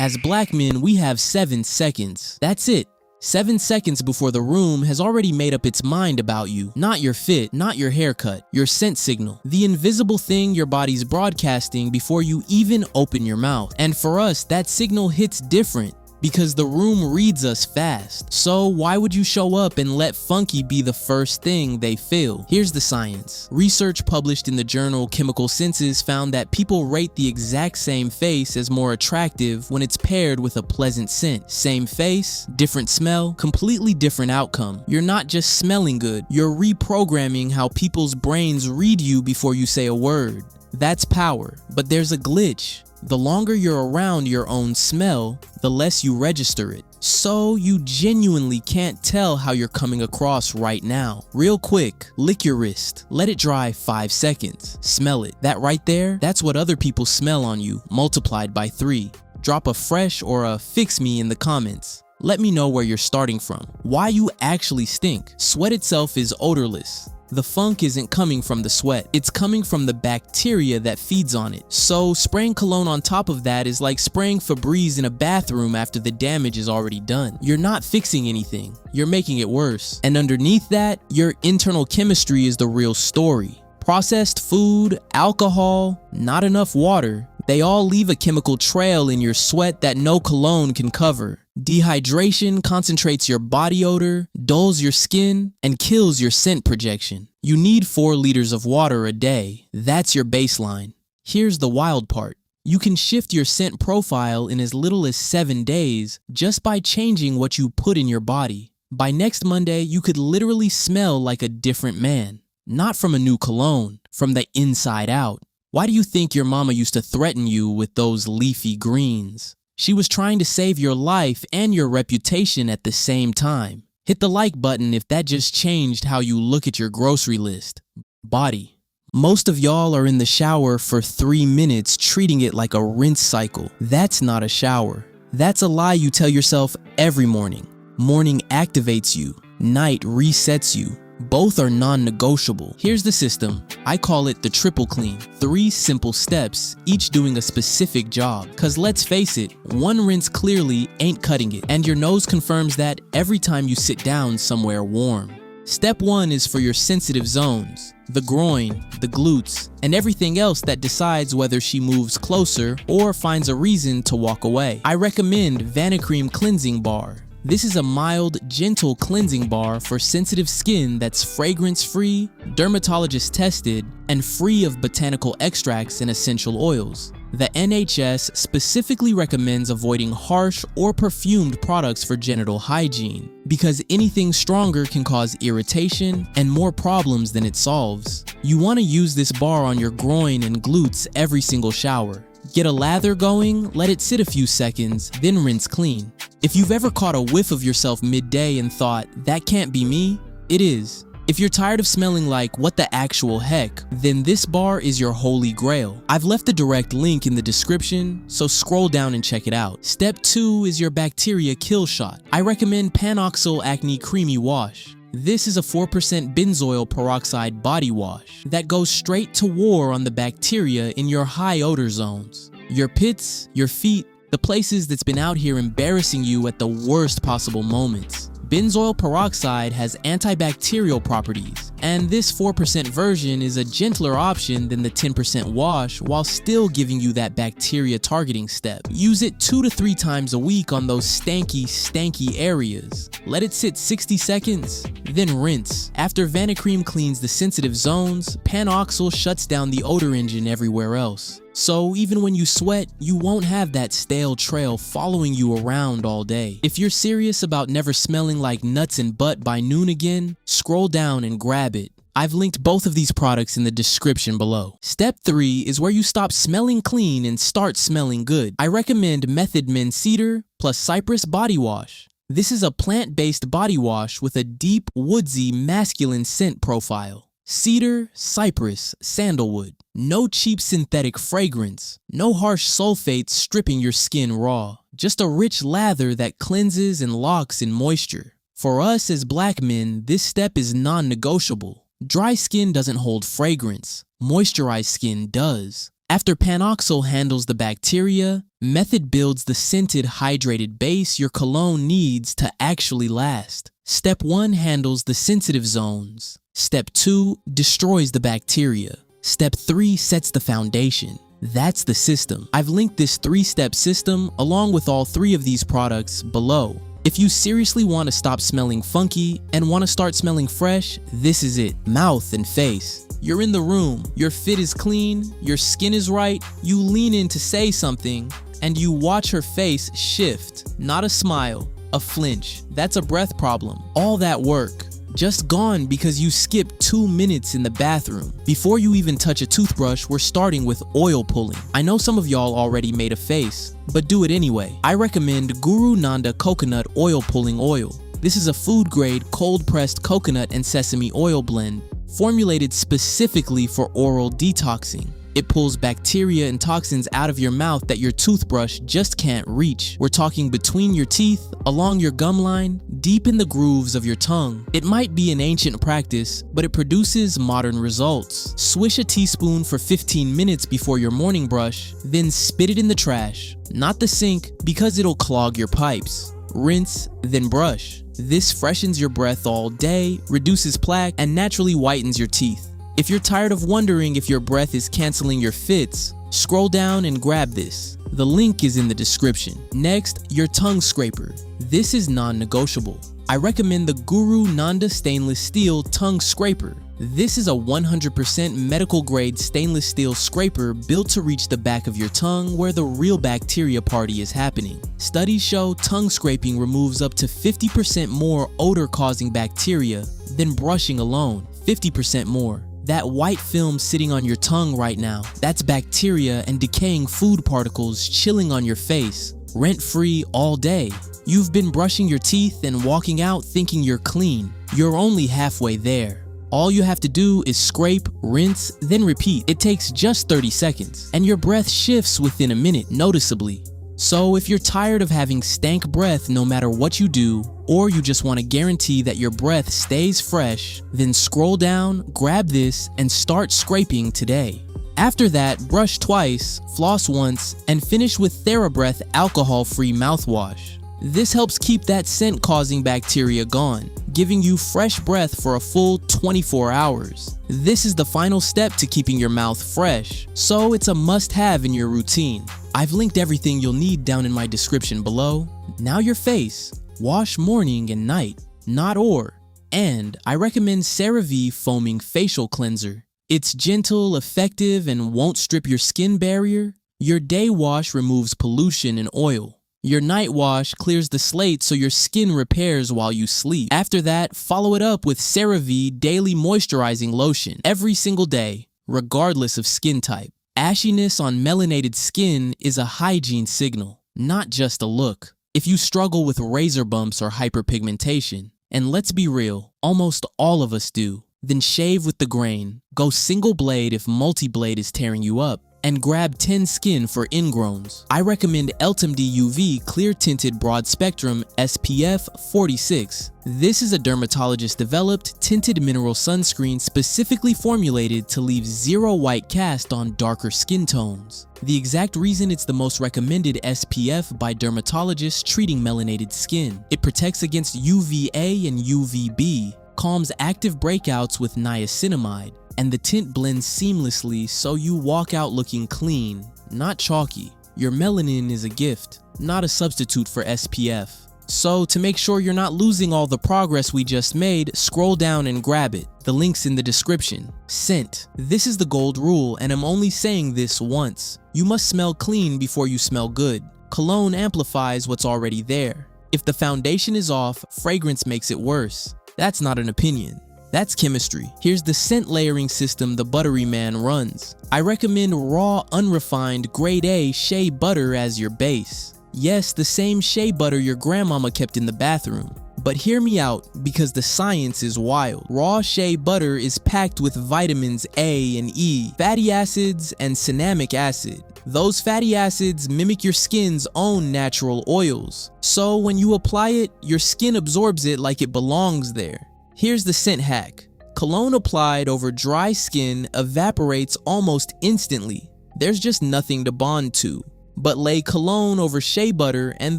As black men, we have 7 seconds. That's it. 7 seconds before the room has already made up its mind about you. Not your fit, not your haircut, your scent signal. The invisible thing your body's broadcasting before you even open your mouth. And for us, that signal hits different because the room reads us fast. So why would you show up and let funky be the first thing they feel? Here's the science. Research published in the journal Chemical Senses found that people rate the exact same face as more attractive when it's paired with a pleasant scent. Same face, different smell, completely different outcome. You're not just smelling good, you're reprogramming how people's brains read you before you say a word. That's power. But there's a glitch. The longer you're around your own smell, the less you register it. So you genuinely can't tell how you're coming across right now. Real quick, lick your wrist. Let it dry 5 seconds. Smell it. That right there, that's what other people smell on you, multiplied by 3. Drop a fresh or a fix me in the comments. Let me know where you're starting from. Why you actually stink. Sweat itself is odorless. The funk isn't coming from the sweat, it's coming from the bacteria that feeds on it. So spraying cologne on top of that is like spraying Febreze in a bathroom after the damage is already done. You're not fixing anything, you're making it worse. And underneath that, your internal chemistry is the real story. Processed food, alcohol, not enough water, they all leave a chemical trail in your sweat that no cologne can cover. Dehydration concentrates your body odor, dulls your skin, and kills your scent projection. You need 4 liters of water a day. That's your baseline. Here's the wild part. You can shift your scent profile in as little as 7 days just by changing what you put in your body. By next Monday, you could literally smell like a different man. Not from a new cologne, from the inside out. Why do you think your mama used to threaten you with those leafy greens? She was trying to save your life and your reputation at the same time. Hit the like button if that just changed how you look at your grocery list. Body. Most of y'all are in the shower for 3 minutes treating it like a rinse cycle. That's not a shower. That's a lie you tell yourself every morning. Morning activates you. Night resets you. Both are non-negotiable. Here's the system. I call it the triple clean. 3 simple steps, each doing a specific job. Cause let's face it, one rinse clearly ain't cutting it. And your nose confirms that every time you sit down somewhere warm. Step 1 is for your sensitive zones. The groin, the glutes, and everything else that decides whether she moves closer or finds a reason to walk away. I recommend Vanicream Cleansing Bar. This is a mild, gentle cleansing bar for sensitive skin that's fragrance-free, dermatologist-tested, and free of botanical extracts and essential oils. The NHS specifically recommends avoiding harsh or perfumed products for genital hygiene because anything stronger can cause irritation and more problems than it solves. You want to use this bar on your groin and glutes every single shower. Get a lather going, let it sit a few seconds, then rinse clean. If you've ever caught a whiff of yourself midday and thought, that can't be me, it is. If you're tired of smelling like what the actual heck, then this bar is your holy grail. I've left the direct link in the description, so scroll down and check it out. Step 2 is your bacteria kill shot. I recommend PanOxyl Acne Creamy Wash. This is a 4% benzoyl peroxide body wash that goes straight to war on the bacteria in your high odor zones. Your pits, your feet, the places that's been out here embarrassing you at the worst possible moments. Benzoyl peroxide has antibacterial properties, and this 4% version is a gentler option than the 10% wash while still giving you that bacteria targeting step. Use it 2 to 3 times a week on those stanky areas. Let it sit 60 seconds, then rinse. After Vanicream cleans the sensitive zones, PanOxyl shuts down the odor engine everywhere else. So even when you sweat, you won't have that stale trail following you around all day. If you're serious about never smelling like nuts and butt by noon again, scroll down and grab it. I've linked both of these products in the description below. Step 3 is where you stop smelling clean and start smelling good. I recommend Method Men Cedar plus Cypress Body Wash. This is a plant-based body wash with a deep, woodsy, masculine scent profile. Cedar, cypress, sandalwood. No cheap synthetic fragrance. No harsh sulfates stripping your skin raw. Just a rich lather that cleanses and locks in moisture. For us as black men, this step is non-negotiable. Dry skin doesn't hold fragrance. Moisturized skin does. After PanOxyl handles the bacteria, Method builds the scented, hydrated base your cologne needs to actually last. Step 1 handles the sensitive zones. Step 2 destroys the bacteria. Step 3 sets the foundation. That's the system. I've linked this 3-step system along with all 3 of these products below. If you seriously want to stop smelling funky and want to start smelling fresh, this is it. Mouth and face. You're in the room, your fit is clean, your skin is right, you lean in to say something, and you watch her face shift. Not a smile, a flinch. That's a breath problem. All that work, just gone because you skipped 2 minutes in the bathroom. Before you even touch a toothbrush, we're starting with oil pulling. I know some of y'all already made a face, but do it anyway. I recommend Guru Nanda Coconut Oil Pulling Oil. This is a food-grade, cold-pressed coconut and sesame oil blend formulated specifically for oral detoxing. It pulls bacteria and toxins out of your mouth that your toothbrush just can't reach. We're talking between your teeth, along your gum line, deep in the grooves of your tongue. It might be an ancient practice, but it produces modern results. Swish a teaspoon for 15 minutes before your morning brush, then spit it in the trash, not the sink, because it'll clog your pipes. Rinse, then brush. This freshens your breath all day, reduces plaque, and naturally whitens your teeth. If you're tired of wondering if your breath is canceling your fits, scroll down and grab this. The link is in the description. Next, your tongue scraper. This is non-negotiable. I recommend the Guru Nanda Stainless Steel Tongue Scraper. This is a 100% medical-grade stainless steel scraper built to reach the back of your tongue where the real bacteria party is happening. Studies show tongue scraping removes up to 50% more odor-causing bacteria than brushing alone. 50% more. That white film sitting on your tongue right now, that's bacteria and decaying food particles chilling on your face, rent-free all day. You've been brushing your teeth and walking out thinking you're clean. You're only halfway there. All you have to do is scrape, rinse, then repeat. It takes just 30 seconds, and your breath shifts within a minute noticeably. So if you're tired of having stank breath no matter what you do, or you just want to guarantee that your breath stays fresh, then scroll down, grab this, and start scraping today. After that, brush twice, floss once, and finish with TheraBreath alcohol-free mouthwash. This helps keep that scent-causing bacteria gone, giving you fresh breath for a full 24 hours. This is the final step to keeping your mouth fresh, so it's a must-have in your routine. I've linked everything you'll need down in my description below. Now your face. Wash morning and night, not or. And I recommend CeraVe Foaming Facial Cleanser. It's gentle, effective, and won't strip your skin barrier. Your day wash removes pollution and oil. Your night wash clears the slate so your skin repairs while you sleep. After that, follow it up with CeraVe Daily Moisturizing Lotion every single day, regardless of skin type. Ashiness on melanated skin is a hygiene signal, not just a look. If you struggle with razor bumps or hyperpigmentation, and let's be real, almost all of us do, then shave with the grain. Go single blade if multi-blade is tearing you up, and grab 10 Skin for ingrowns. I recommend Ultimate UV Clear Tinted Broad Spectrum SPF 46. This is a dermatologist-developed tinted mineral sunscreen specifically formulated to leave zero white cast on darker skin tones. The exact reason it's the most recommended SPF by dermatologists treating melanated skin. It protects against UVA and UVB, calms active breakouts with niacinamide, and the tint blends seamlessly so you walk out looking clean, not chalky. Your melanin is a gift, not a substitute for SPF. So to make sure you're not losing all the progress we just made, scroll down and grab it. The link's in the description. Scent. This is the gold rule, and I'm only saying this once. You must smell clean before you smell good. Cologne amplifies what's already there. If the foundation is off, fragrance makes it worse. That's not an opinion. That's chemistry. Here's the scent layering system the Buttery Man runs. I recommend raw, unrefined, grade A shea butter as your base. Yes, the same shea butter your grandmama kept in the bathroom. But hear me out, because the science is wild. Raw shea butter is packed with vitamins A and E, fatty acids, and cinnamic acid. Those fatty acids mimic your skin's own natural oils. So when you apply it, your skin absorbs it like it belongs there. Here's the scent hack. Cologne applied over dry skin evaporates almost instantly. There's just nothing to bond to. But lay cologne over shea butter and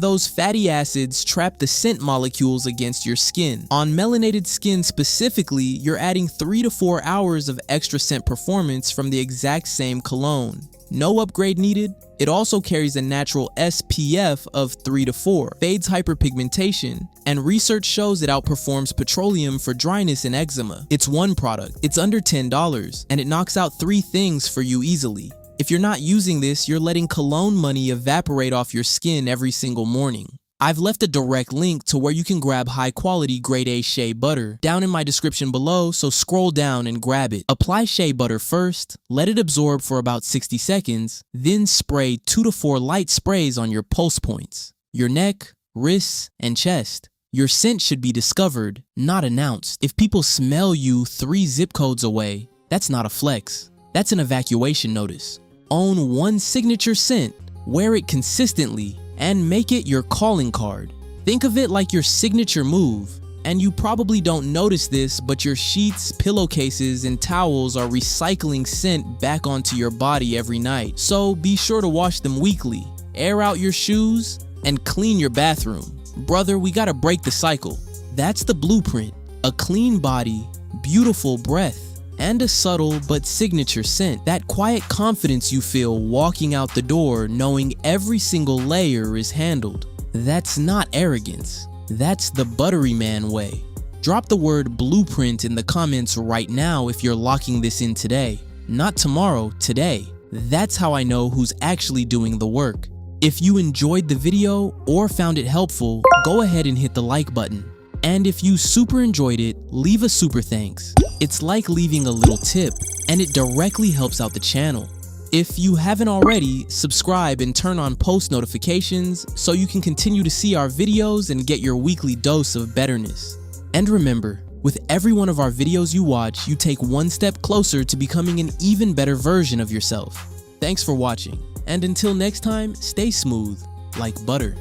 those fatty acids trap the scent molecules against your skin. On melanated skin specifically, you're adding 3 to 4 hours of extra scent performance from the exact same cologne. No upgrade needed. It also carries a natural SPF of 3 to 4, fades hyperpigmentation, and research shows it outperforms petroleum for dryness and eczema. It's one product, it's under $10, and it knocks out 3 things for you easily. If you're not using this, you're letting cologne money evaporate off your skin every single morning. I've left a direct link to where you can grab high-quality grade A shea butter down in my description below, so scroll down and grab it. Apply shea butter first, let it absorb for about 60 seconds, then spray 2 to 4 light sprays on your pulse points, your neck, wrists, and chest. Your scent should be discovered, not announced. If people smell you 3 zip codes away, that's not a flex. That's an evacuation notice. Own one signature scent, wear it consistently, and make it your calling card. Think of it like your signature move. And you probably don't notice this, but your sheets, pillowcases, and towels are recycling scent back onto your body every night. So be sure to wash them weekly, air out your shoes, and clean your bathroom. Brother, we gotta break the cycle. That's the blueprint. A clean body, beautiful breath, and a subtle but signature scent. That quiet confidence you feel walking out the door knowing every single layer is handled. That's not arrogance. That's the buttery man way. Drop the word blueprint in the comments right now if you're locking this in today. Not tomorrow, today. That's how I know who's actually doing the work. If you enjoyed the video or found it helpful, go ahead and hit the like button. And if you super enjoyed it, leave a super thanks. It's like leaving a little tip, and it directly helps out the channel. If you haven't already, subscribe and turn on post notifications so you can continue to see our videos and get your weekly dose of betterness. And remember, with every one of our videos you watch, you take one step closer to becoming an even better version of yourself. Thanks for watching, and until next time, stay smooth like butter.